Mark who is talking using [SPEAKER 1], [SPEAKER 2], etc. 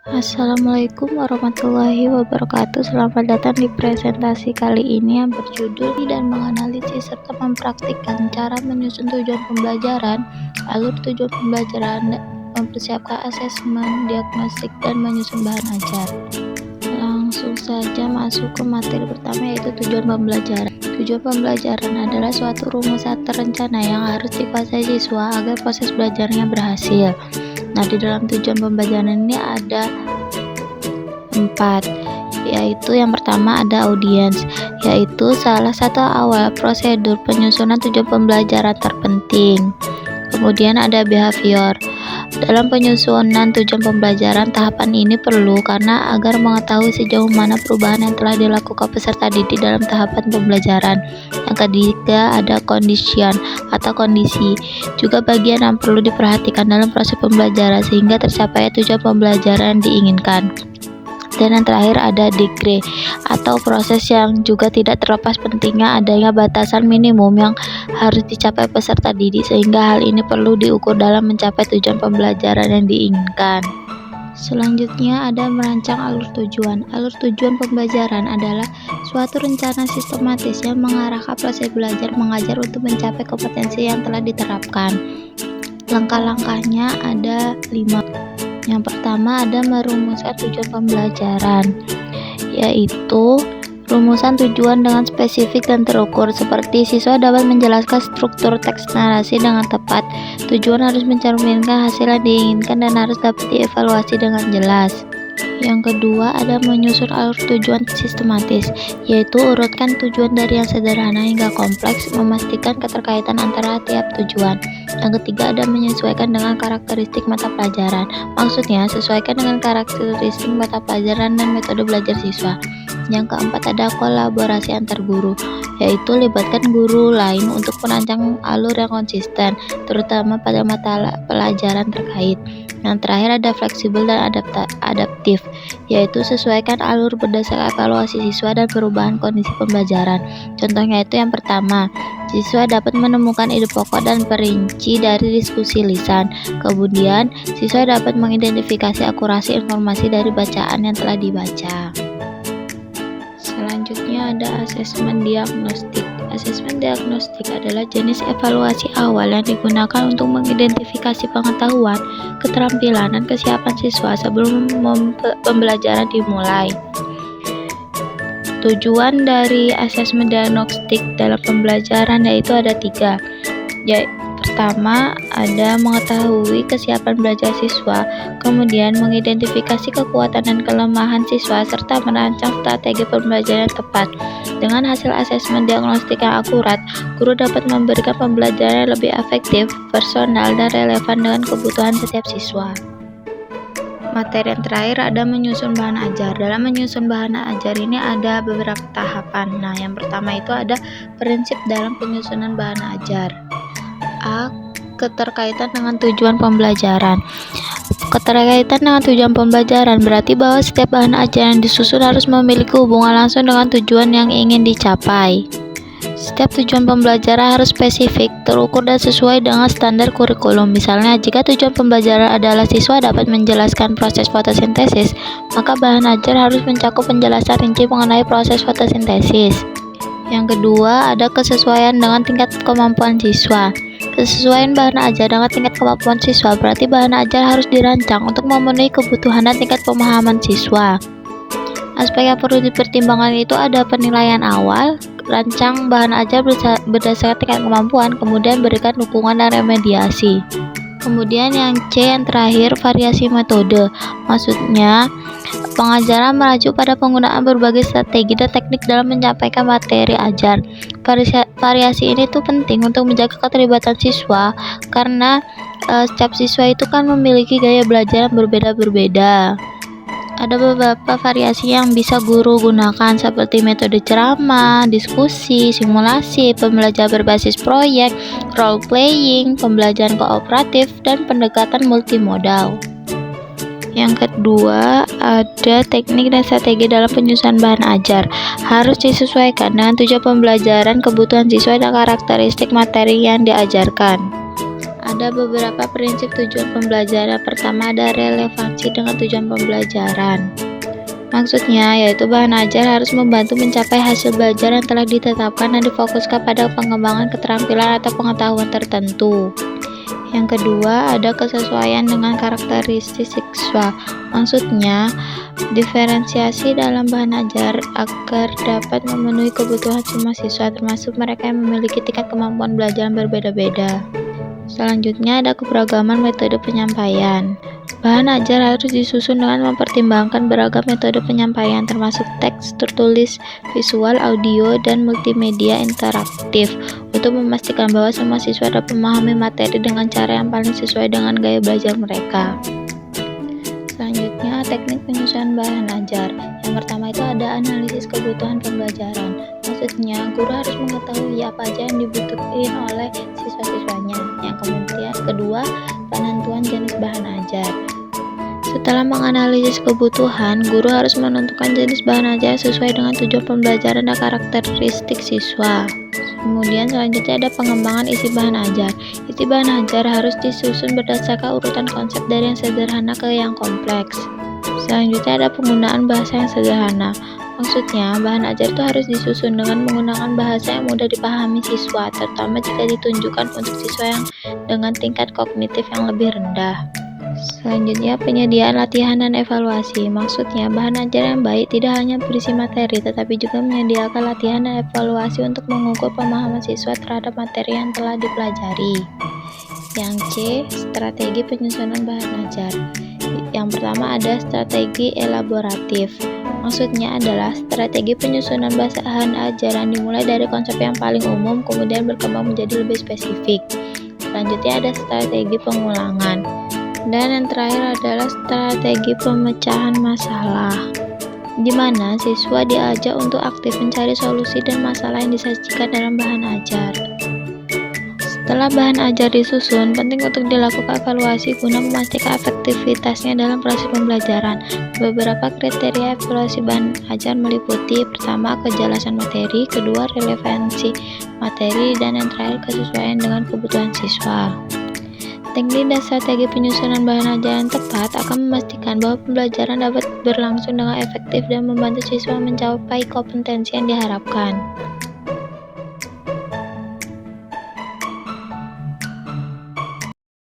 [SPEAKER 1] Assalamualaikum warahmatullahi wabarakatuh. Selamat datang di presentasi kali ini yang berjudul dan menganalisis serta mempraktikkan cara menyusun tujuan pembelajaran, alur tujuan pembelajaran, mempersiapkan asesmen, diagnostik, dan menyusun bahan ajar. Langsung saja masuk ke materi pertama, yaitu tujuan pembelajaran. Tujuan pembelajaran adalah suatu rumusan terencana yang harus dikuasai siswa agar proses belajarnya berhasil. Nah, di dalam tujuan pembelajaran ini ada 4, yaitu yang pertama ada audiens, yaitu salah satu awal prosedur penyusunan tujuan pembelajaran terpenting. Kemudian ada behavior. Dalam penyusunan tujuan pembelajaran, tahapan ini perlu karena agar mengetahui sejauh mana perubahan yang telah dilakukan peserta didik dalam tahapan pembelajaran. Yang ketiga ada condition atau kondisi, juga bagian yang perlu diperhatikan dalam proses pembelajaran sehingga tercapai tujuan pembelajaran yang diinginkan. Dan yang terakhir ada degree atau proses yang juga tidak terlepas pentingnya adanya batasan minimum yang harus dicapai peserta didik sehingga hal ini perlu diukur dalam mencapai tujuan pembelajaran yang diinginkan. Selanjutnya ada merancang alur tujuan. Alur tujuan pembelajaran adalah suatu rencana sistematis yang mengarahkan proses belajar mengajar untuk mencapai kompetensi yang telah diterapkan. Langkah-langkahnya ada 5. Yang pertama ada merumuskan tujuan pembelajaran, yaitu rumusan tujuan dengan spesifik dan terukur, seperti siswa dapat menjelaskan struktur teks narasi dengan tepat. Tujuan harus mencerminkan hasil yang diinginkan dan harus dapat dievaluasi dengan jelas. Yang kedua ada menyusun alur tujuan sistematis, yaitu urutkan tujuan dari yang sederhana hingga kompleks, memastikan keterkaitan antara tiap tujuan. Yang ketiga ada menyesuaikan dengan karakteristik mata pelajaran, maksudnya sesuaikan dengan karakteristik mata pelajaran dan metode belajar siswa. Yang keempat ada kolaborasi antar guru, yaitu libatkan guru lain untuk merancang alur yang konsisten, terutama pada mata pelajaran terkait. Yang terakhir ada fleksibel dan adaptif, yaitu sesuaikan alur berdasarkan evaluasi siswa dan perubahan kondisi pembelajaran. Contohnya itu yang pertama, siswa dapat menemukan ide pokok dan perinci dari diskusi lisan. Kemudian, siswa dapat mengidentifikasi akurasi informasi dari bacaan yang telah dibaca. Selanjutnya ada asesmen diagnostik. Asesmen diagnostik adalah jenis evaluasi awal yang digunakan untuk mengidentifikasi pengetahuan, keterampilan, dan kesiapan siswa sebelum pembelajaran dimulai. Tujuan dari asesmen diagnostik dalam pembelajaran yaitu ada 3. Pertama, ada mengetahui kesiapan belajar siswa, kemudian mengidentifikasi kekuatan dan kelemahan siswa, serta merancang strategi pembelajaran yang tepat. Dengan hasil asesmen diagnostik yang akurat, guru dapat memberikan pembelajaran yang lebih efektif, personal, dan relevan dengan kebutuhan setiap siswa. Materi yang terakhir ada menyusun bahan ajar. Dalam menyusun bahan ajar ini ada beberapa tahapan. Nah, yang pertama itu ada prinsip dalam penyusunan bahan ajar. A. Keterkaitan dengan tujuan pembelajaran. Keterkaitan dengan tujuan pembelajaran berarti bahwa setiap bahan ajar yang disusun harus memiliki hubungan langsung dengan tujuan yang ingin dicapai. Setiap tujuan pembelajaran harus spesifik, terukur, dan sesuai dengan standar kurikulum. Misalnya, jika tujuan pembelajaran adalah siswa dapat menjelaskan proses fotosintesis, maka bahan ajar harus mencakup penjelasan rinci mengenai proses fotosintesis. Yang kedua, ada kesesuaian dengan tingkat kemampuan siswa. Kesesuaian bahan ajar dengan tingkat kemampuan siswa berarti bahan ajar harus dirancang untuk memenuhi kebutuhan dan tingkat pemahaman siswa. Aspek yang perlu dipertimbangkan itu ada penilaian awal, rancang bahan ajar berdasarkan tingkat kemampuan, kemudian berikan dukungan dan remediasi. Kemudian yang C yang terakhir, variasi metode. Maksudnya, pengajaran mengacu pada penggunaan berbagai strategi dan teknik dalam menyampaikan materi ajar. Variasi ini tuh penting untuk menjaga keterlibatan siswa karena setiap siswa itu kan memiliki gaya belajar yang berbeda-berbeda. Ada beberapa variasi yang bisa guru gunakan seperti metode ceramah, diskusi, simulasi, pembelajaran berbasis proyek, role playing, pembelajaran kooperatif, dan pendekatan multimodal. Yang kedua, ada teknik dan strategi dalam penyusunan bahan ajar. Harus disesuaikan dengan tujuan pembelajaran, kebutuhan siswa, dan karakteristik materi yang diajarkan. Ada beberapa prinsip tujuan pembelajaran. Pertama, ada relevansi dengan tujuan pembelajaran. Maksudnya, yaitu bahan ajar harus membantu mencapai hasil belajar yang telah ditetapkan dan difokuskan pada pengembangan keterampilan atau pengetahuan tertentu. Yang kedua, ada kesesuaian dengan karakteristik siswa. Maksudnya, diferensiasi dalam bahan ajar agar dapat memenuhi kebutuhan semua siswa, termasuk mereka yang memiliki tingkat kemampuan belajar yang berbeda-beda. Selanjutnya, ada keberagaman metode penyampaian. Bahan ajar harus disusun dengan mempertimbangkan beragam metode penyampaian, termasuk teks tertulis, visual, audio, dan multimedia interaktif, untuk memastikan bahwa semua siswa dapat memahami materi dengan cara yang paling sesuai dengan gaya belajar mereka. Selanjutnya, teknik penyusunan bahan ajar. Yang pertama itu ada analisis kebutuhan pembelajaran. Maksudnya, guru harus mengetahui apa aja yang dibutuhkan oleh siswa-siswanya. Yang kemudian kedua, penentuan jenis bahan ajar. Setelah menganalisis kebutuhan, guru harus menentukan jenis bahan ajar sesuai dengan tujuan pembelajaran dan karakteristik siswa. Kemudian selanjutnya ada pengembangan isi bahan ajar. Isi bahan ajar harus disusun berdasarkan urutan konsep dari yang sederhana ke yang kompleks. Selanjutnya ada penggunaan bahasa yang sederhana. Maksudnya, bahan ajar itu harus disusun dengan menggunakan bahasa yang mudah dipahami siswa, terutama jika ditunjukkan untuk siswa yang dengan tingkat kognitif yang lebih rendah. Selanjutnya, penyediaan latihan dan evaluasi. Maksudnya, bahan ajar yang baik tidak hanya berisi materi, tetapi juga menyediakan latihan dan evaluasi untuk mengukur pemahaman siswa terhadap materi yang telah dipelajari. Yang C, strategi penyusunan bahan ajar. Yang pertama ada strategi elaboratif. Maksudnya adalah strategi penyusunan bahan ajaran dimulai dari konsep yang paling umum, kemudian berkembang menjadi lebih spesifik. Selanjutnya ada strategi pengulangan. Dan yang terakhir adalah strategi pemecahan masalah, di mana siswa diajak untuk aktif mencari solusi dan masalah yang disajikan dalam bahan ajar. Setelah bahan ajar disusun, penting untuk dilakukan evaluasi guna memastikan efektivitasnya dalam proses pembelajaran. Beberapa kriteria evaluasi bahan ajar meliputi: pertama, kejelasan materi; kedua, relevansi materi; dan yang terakhir, kesesuaian dengan kebutuhan siswa. Teknik dan strategi penyusunan bahan ajar yang tepat akan memastikan bahwa pembelajaran dapat berlangsung dengan efektif dan membantu siswa mencapai kompetensi yang diharapkan.